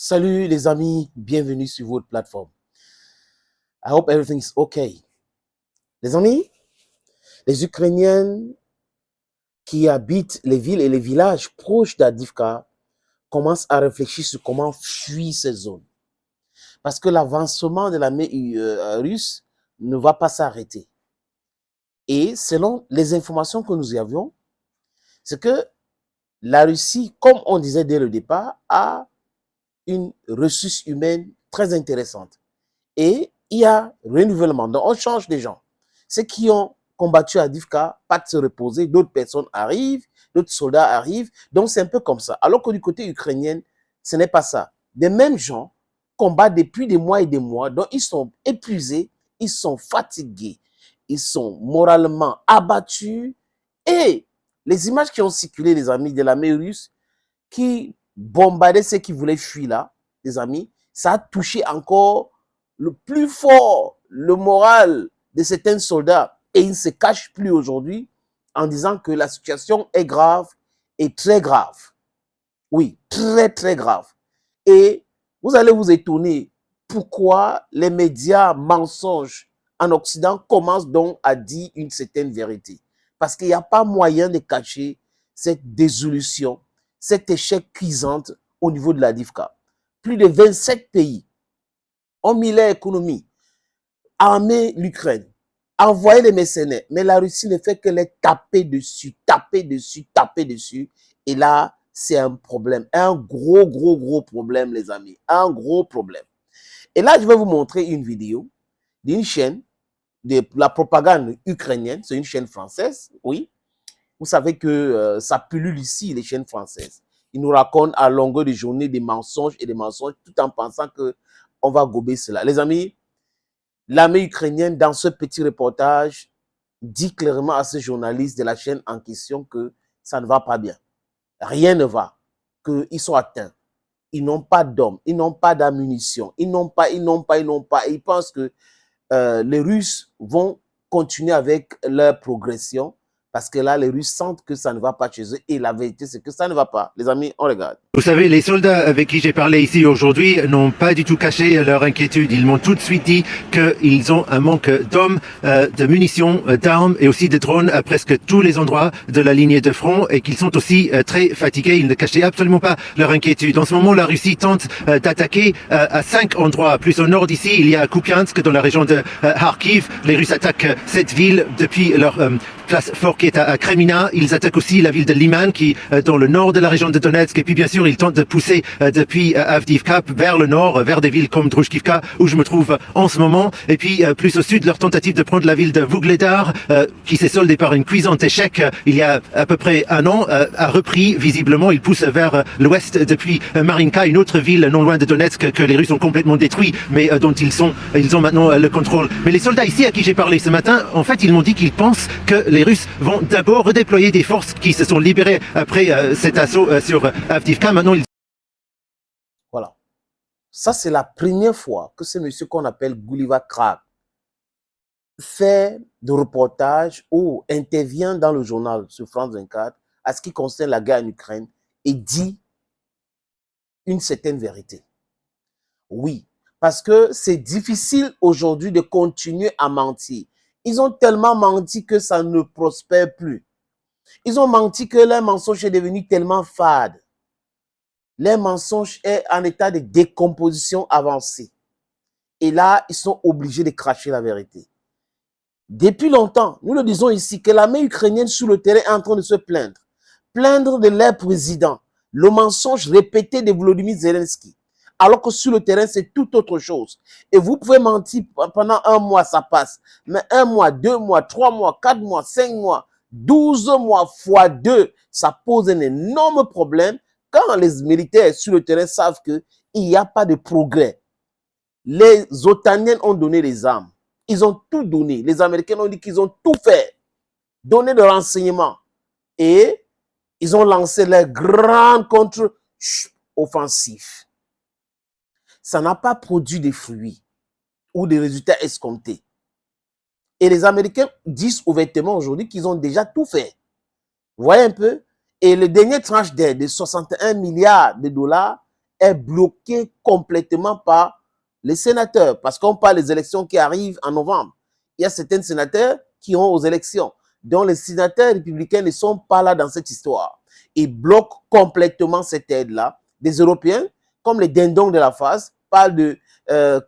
Salut les amis, bienvenue sur votre plateforme. I hope everything's okay. Les amis, les Ukrainiens qui habitent les villes et les villages proches d'Avdiivka commencent à réfléchir sur comment fuir ces zones. Parce que l'avancement de l'armée russe ne va pas s'arrêter. Et selon les informations que nous y avions, c'est que la Russie, comme on disait dès le départ, a une ressource humaine très intéressante. Et il y a renouvellement. Donc, on change des gens. Ceux qui ont combattu à Avdiivka partent se reposer, d'autres personnes arrivent, d'autres soldats arrivent. Donc, c'est un peu comme ça. Alors que du côté ukrainien, ce n'est pas ça. Les mêmes gens combattent depuis des mois et des mois, donc ils sont épuisés, ils sont fatigués, ils sont moralement abattus. Et les images qui ont circulé, les amis, de l'armée russe, qui bombardaient ceux qui voulaient fuir là, les amis, ça a touché encore le plus fort le moral de certains soldats. Et ils ne se cachent plus aujourd'hui en disant que la situation est grave et très grave. Oui, très, très grave. Et vous allez vous étonner pourquoi les médias mensonges en Occident commencent donc à dire une certaine vérité. Parce qu'il n'y a pas moyen de cacher cette désolution, cet échec cuisant au niveau de l'Avdiivka. Plus de 27 pays ont mis leur économie, armé l'Ukraine, envoyé les mercenaires. Mais la Russie ne fait que les taper dessus, taper dessus, taper dessus. Et là, c'est un problème, un gros problème, les amis, un gros problème. Et là, je vais vous montrer une vidéo d'une chaîne de la propagande ukrainienne, c'est une chaîne française, oui. Vous savez que ça pullule ici, les chaînes françaises. Ils nous racontent à longueur de journée des mensonges et des mensonges, tout en pensant qu'on va gober cela. Les amis, l'armée ukrainienne, dans ce petit reportage, dit clairement à ce journaliste de la chaîne en question que ça ne va pas bien. Rien ne va, qu'ils sont atteints. Ils n'ont pas d'hommes, ils n'ont pas d'ammunition, ils n'ont pas. Et ils pensent que les Russes vont continuer avec leur progression parce que là, les Russes sentent que ça ne va pas chez eux. Et la vérité, c'est que ça ne va pas. Les amis, on regarde. Vous savez, les soldats avec qui j'ai parlé ici aujourd'hui n'ont pas du tout caché leur inquiétude. Ils m'ont tout de suite dit qu'ils ont un manque d'hommes, de munitions, d'armes et aussi de drones à presque tous les endroits de la ligne de front et qu'ils sont aussi très fatigués. Ils ne cachaient absolument pas leur inquiétude. En ce moment, la Russie tente d'attaquer à 5 endroits. Plus au nord d'ici, il y a Kupiansk dans la région de Kharkiv. Les Russes attaquent cette ville depuis leur place fort qui est à Kremina. Ils attaquent aussi la ville de Liman qui est dans le nord de la région de Donetsk. Et puis bien sûr, ils tentent de pousser depuis Avdiivka vers le nord, vers des villes comme Druzhkivka où je me trouve en ce moment. Et puis plus au sud, leur tentative de prendre la ville de Vuhledar qui s'est soldée par une cuisante échec il y a à peu près un an a repris visiblement. Ils poussent vers l'ouest depuis Marinka, une autre ville non loin de Donetsk que les Russes ont complètement détruit mais dont ils ont maintenant le contrôle. Mais les soldats ici à qui j'ai parlé ce matin, en fait, ils m'ont dit qu'ils pensent que les Russes vont d'abord redéployer des forces qui se sont libérées après cet assaut sur Avdiivka. Maintenant, Voilà. Ça, c'est la première fois que ce monsieur qu'on appelle Gulliver Krag fait de reportages ou intervient dans le journal sur France 24 à ce qui concerne la guerre en Ukraine et dit une certaine vérité. Oui, parce que c'est difficile aujourd'hui de continuer à mentir. Ils ont tellement menti que ça ne prospère plus. Ils ont menti que leur mensonge est devenu tellement fade. Leur mensonge est en état de décomposition avancée. Et là, ils sont obligés de cracher la vérité. Depuis longtemps, nous le disons ici, que l'armée ukrainienne sur le terrain est en train de se plaindre. Plaindre de leur président. Le mensonge répété de Volodymyr Zelensky. Alors que sur le terrain, c'est tout autre chose. Et vous pouvez mentir pendant un mois, ça passe. Mais un mois, 2 mois, 3 mois, 4 mois, 5 mois, 12 mois fois 2, ça pose un énorme problème quand les militaires sur le terrain savent qu'il n'y a pas de progrès. Les Otaniens ont donné les armes. Ils ont tout donné. Les Américains ont dit qu'ils ont tout fait. Donné de renseignements. Et ils ont lancé leur grande contre-offensive. Ça n'a pas produit de fruits ou des résultats escomptés. Et les Américains disent ouvertement aujourd'hui qu'ils ont déjà tout fait. Vous voyez un peu? Et le dernier tranche d'aide de 61 milliards de dollars est bloqué complètement par les sénateurs, parce qu'on parle des élections qui arrivent en novembre. Il y a certains sénateurs qui ont aux élections, dont les sénateurs républicains ne sont pas là dans cette histoire. Ils bloquent complètement cette aide-là. Des Européens, comme les dindons de la face, parlent de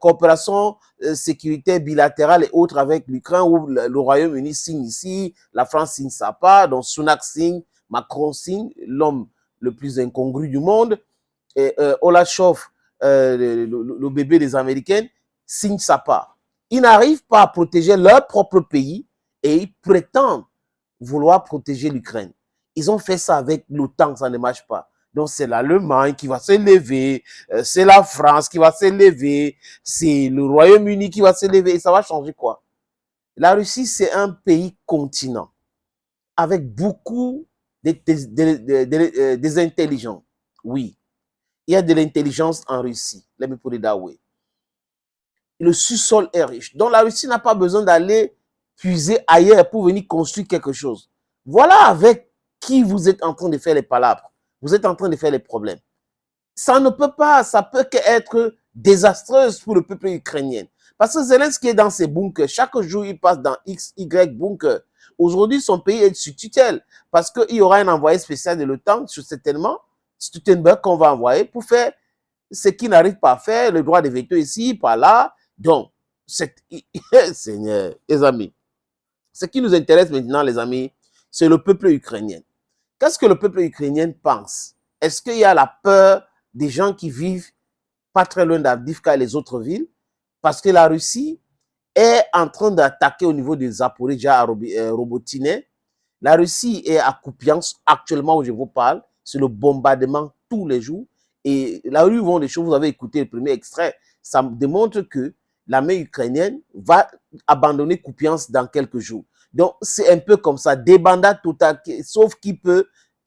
coopération sécurité bilatérale et autres avec l'Ukraine, où le Royaume-Uni signe ici, la France signe ça pas, donc Sunak signe, Macron signe, l'homme le plus incongru du monde, et Olaf Scholz, le bébé des Américains, signe sa part. Ils n'arrivent pas à protéger leur propre pays et ils prétendent vouloir protéger l'Ukraine. Ils ont fait ça avec l'OTAN, ça ne marche pas. Donc c'est l'Allemagne qui va se lever, c'est la France qui va se lever, c'est le Royaume-Uni qui va se lever, et ça va changer quoi? La Russie, c'est un pays continent avec beaucoup des intelligents. Oui, il y a de l'intelligence en Russie. Let me put it that way. Le sous-sol est riche. Donc la Russie n'a pas besoin d'aller puiser ailleurs pour venir construire quelque chose. Voilà avec qui vous êtes en train de faire les palabres. Vous êtes en train de faire les problèmes. Ça ne peut pas, ça peut qu'être désastreuse pour le peuple ukrainien. Parce que Zelensky est dans ses bunkers. Chaque jour, il passe dans X, Y bunker. Aujourd'hui, son pays est sous tutelle. Parce qu'il y aura un envoyé spécial de l'OTAN, certainement, Stuttenberg, qu'on va envoyer pour faire ce qu'il n'arrive pas à faire, le droit de veto ici, par là. Donc, Seigneur, les amis, ce qui nous intéresse maintenant, les amis, c'est le peuple ukrainien. Qu'est-ce que le peuple ukrainien pense? Est-ce qu'il y a la peur des gens qui vivent pas très loin d'Avdiivka et les autres villes? Parce que la Russie est en train d'attaquer au niveau de Zaporizhzhia à Robotine. La Russie est à Kupiansk, actuellement où je vous parle. C'est le bombardement tous les jours. Et là où ils vont les choses, vous avez écouté le premier extrait, ça démontre que l'armée ukrainienne va abandonner Kupiansk dans quelques jours. Donc, c'est un peu comme ça, débandade totale, sauf qui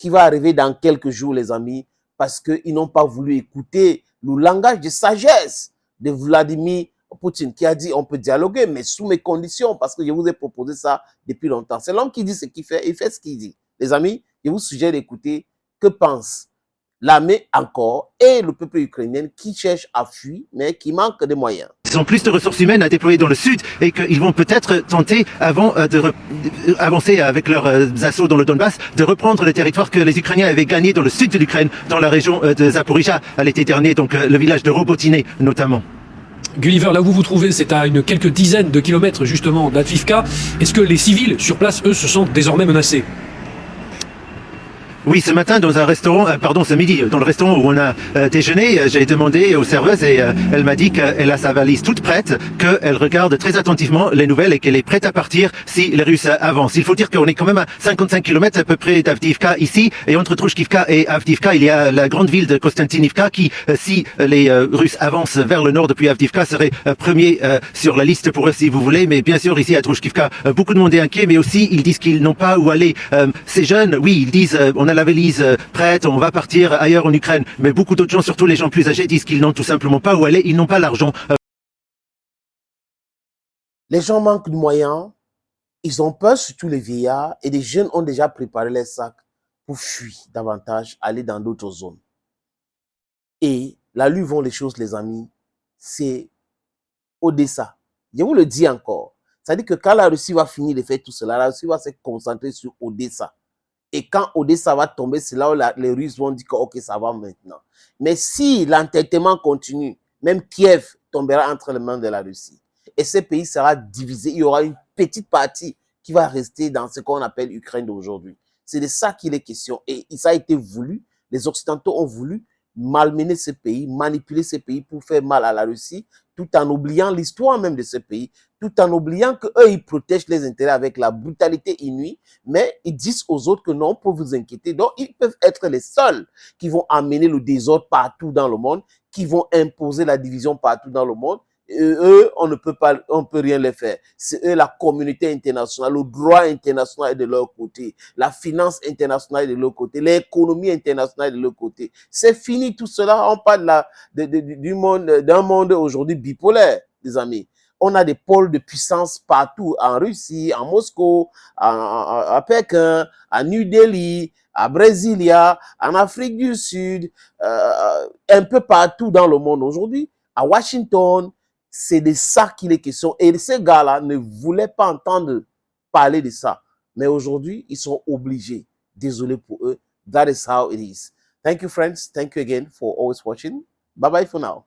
va arriver dans quelques jours, les amis, parce qu'ils n'ont pas voulu écouter le langage de sagesse de Vladimir Poutine, qui a dit on peut dialoguer, mais sous mes conditions, parce que je vous ai proposé ça depuis longtemps. C'est l'homme qui dit ce qu'il fait, il fait ce qu'il dit. Les amis, je vous suggère d'écouter que pense l'armée encore et le peuple ukrainien qui cherche à fuir, mais qui manque de moyens. Ils ont plus de ressources humaines à déployer dans le sud et qu'ils vont peut-être tenter, avant avancer avec leurs assauts dans le Donbass, de reprendre le territoire que les Ukrainiens avaient gagné dans le sud de l'Ukraine, dans la région de Zaporizhzhia à l'été dernier, donc le village de Robotine notamment. Gulliver, là où vous vous trouvez, c'est à quelques dizaines de kilomètres justement d'Avdiivka. Est-ce que les civils sur place, eux, se sentent désormais menacés ? Oui, ce matin, dans un restaurant, ce midi, dans le restaurant où on a déjeuné, j'ai demandé aux serveuses et elle m'a dit qu'elle a sa valise toute prête, qu'elle regarde très attentivement les nouvelles et qu'elle est prête à partir si les Russes avancent. Il faut dire qu'on est quand même à 55 km à peu près d'Avdiivka ici, et entre Trouchkivka et Avdiivka, il y a la grande ville de Konstantinivka qui, si les Russes avancent vers le nord depuis Avdiivka, serait premier sur la liste pour eux si vous voulez. Mais bien sûr, ici à Trouchkivka, beaucoup de monde est inquiet, mais aussi ils disent qu'ils n'ont pas où aller. Ces jeunes, oui, ils disent on a la valise prête, on va partir ailleurs en Ukraine. Mais beaucoup d'autres gens, surtout les gens plus âgés, disent qu'ils n'ont tout simplement pas où aller, ils n'ont pas l'argent. Les gens manquent de moyens, ils ont peur, surtout les vieillards, et les jeunes ont déjà préparé les sacs pour fuir davantage, aller dans d'autres zones. Et là où vont les choses, les amis, c'est Odessa. Je vous le dis encore. C'est-à-dire que quand la Russie va finir de faire tout cela, la Russie va se concentrer sur Odessa. Et quand Odessa va tomber, c'est là où les Russes vont dire que ok, ça va maintenant. Mais si l'entêtement continue, même Kiev tombera entre les mains de la Russie. Et ce pays sera divisé. Il y aura une petite partie qui va rester dans ce qu'on appelle Ukraine d'aujourd'hui. C'est de ça qu'il est question. Et ça a été voulu. Les Occidentaux ont voulu malmener ce pays, manipuler ce pays pour faire mal à la Russie, tout en oubliant l'histoire même de ce pays, tout en oubliant qu'eux, ils protègent les intérêts avec la brutalité inouïe, mais ils disent aux autres que non, pour vous inquiéter. Donc, ils peuvent être les seuls qui vont amener le désordre partout dans le monde, qui vont imposer la division partout dans le monde. Et eux, on ne peut rien les faire. C'est eux, la communauté internationale, le droit international est de leur côté, la finance internationale est de leur côté, l'économie internationale est de leur côté. C'est fini tout cela. On parle d'un monde aujourd'hui bipolaire, les amis. On a des pôles de puissance partout, en Russie, en Moscou, à Pékin, à New Delhi, à Brasilia, en Afrique du Sud, un peu partout dans le monde aujourd'hui, à Washington. C'est de ça qu'il est question. Et ces gars-là ne voulaient pas entendre parler de ça. Mais aujourd'hui, ils sont obligés. Désolé pour eux. That is how it is. Thank you, friends. Thank you again for always watching. Bye-bye for now.